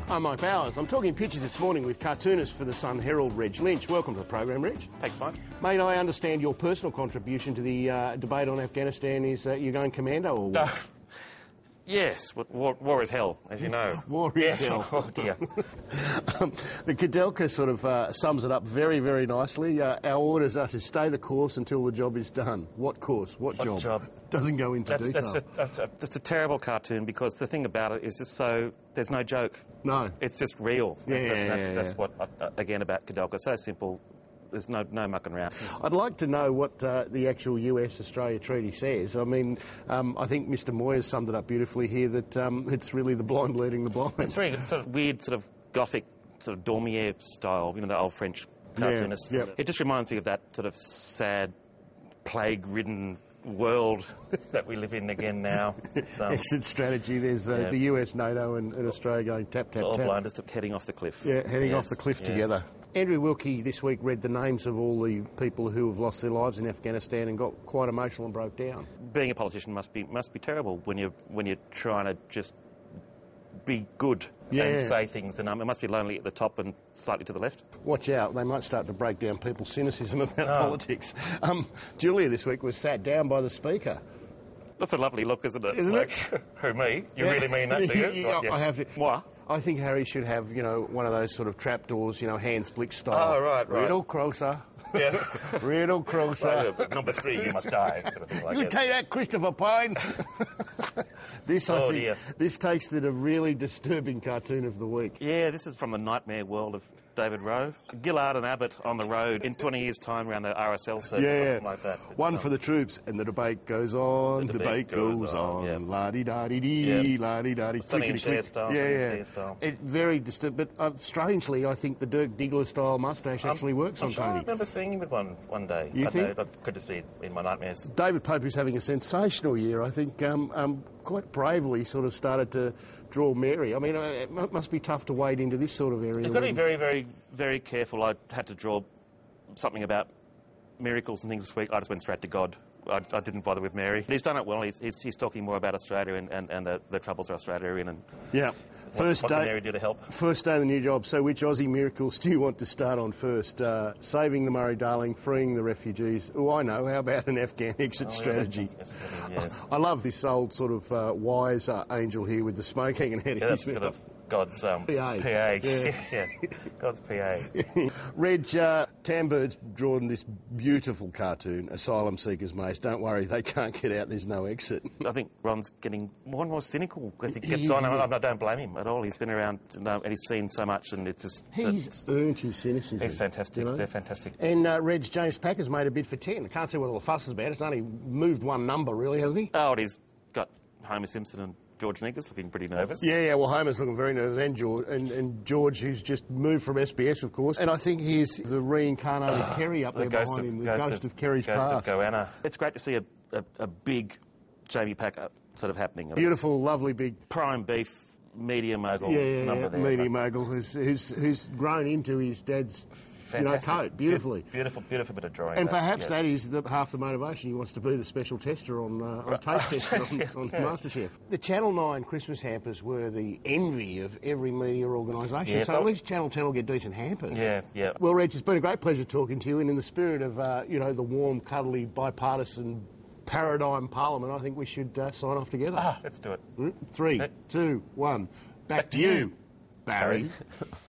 I'm Mike Bowers. I'm talking pictures this morning with cartoonist for the Sun Herald, Reg Lynch. Welcome to the program, Reg. Thanks, Mike. Mate, I understand your personal contribution to the debate on Afghanistan is you're going commando or what? Yes, war is hell, as you know. War is hell. Oh, dear. The Kudelka sort of sums it up very, very nicely. Our orders are to stay the course until the job is done. What course? What job? Doesn't go into detail. That's a terrible cartoon because the thing about it is just so there's no joke. No. It's just real. Yeah, That's what, again, about Kudelka. So simple. There's no mucking around. I'd like to know what the actual US-Australia treaty says. I mean, I think Mr Moir summed it up beautifully here that it's really the blind leading the blind. It's very sort of weird, sort of gothic, sort of Dormier style, you know, the old French cartoonist. Yeah. It just reminds me of that sort of sad, plague-ridden world that we live in again now. Exit strategy. There's the US, NATO and Australia going tap, tap, all tap. blind, just heading off the cliff. Yeah, heading off the cliff together. Andrew Wilkie this week read the names of all the people who have lost their lives in Afghanistan and got quite emotional and broke down. Being a politician must be terrible when you're trying to just be good and say things, and it must be lonely at the top and slightly to the left. Watch out, they might start to break down people's cynicism about politics. Julia this week was sat down by the Speaker. That's a lovely look, isn't it? Isn't it? Who, me? You really mean that, do you? Yes. I have to. Moi? I think Harry should have, one of those sort of trapdoors, Hans Blick style. Oh, right. Riddle closer. Yeah. Riddle closer. Right, number 3, you must die. Sort of thing like you take that, Christopher Pine. This takes the really disturbing cartoon of the week. Yeah, this is from the nightmare world of David Rowe. Gillard and Abbott on the road in 20 years' time around the RSL circuit or something like that. One for the troops, and the debate goes on. The debate goes on. Yeah. La-di-da-di-dee, la-di-da-di. Sonny and Cher style. It's very disturbing, but strangely, I think the Dirk Diggler style moustache actually works on Tony. I remember seeing him with one day. You think? I could just be in my nightmares. David Pope is having a sensational year. I think quite bravely sort of started to draw Mary. I mean, it must be tough to wade into this sort of area. You've got to be very, very, very careful. I had to draw something about miracles and things this week. I just went straight to God. I didn't bother with Mary. He's done it well. He's talking more about Australia and the troubles Australia are in. And what can Mary do to help? First day of the new job. So which Aussie miracles do you want to start on first? Saving the Murray-Darling, freeing the refugees. Oh, I know. How about an Afghan exit strategy? Yes. I love this old sort of wise angel here with the smoke hanging out of his sort of God's PA. Yeah. God's PA. Reg, Tandberg's drawn this beautiful cartoon, Asylum Seekers Maze. Don't worry, they can't get out, there's no exit. I think Ron's getting more and more cynical as he gets on. I don't blame him at all. He's been around and he's seen so much, and it's just... He's earned his cynicism. He's fantastic. They're fantastic. And Reg, James Packer's made a bid for 10. I can't see what all the fuss is about. It's only moved one number, really, hasn't he? Oh, he's got Homer Simpson and George Negus looking pretty nervous. Yeah, well, Homer's looking very nervous, and George, who's just moved from SBS, of course. And I think he's the reincarnated Kerry up there behind him, the ghost of Kerry's past. Ghost of Goanna. It's great to see a big Jamie Packer sort of happening. Beautiful, lovely, big... Prime beef, media mogul number there. Media mogul who's grown into his dad's coat beautifully. Beautiful bit of drawing. And perhaps that is half the motivation. He wants to be the special tester on taste tester on MasterChef. The Channel 9 Christmas hampers were the envy of every media organisation. So at least Channel 10 will get decent hampers. Yeah. Well, Reg, it's been a great pleasure talking to you, and in the spirit of the warm, cuddly, bipartisan paradigm parliament, I think we should sign off together. Let's do it. 3, 2, 1. Back to you, Barry.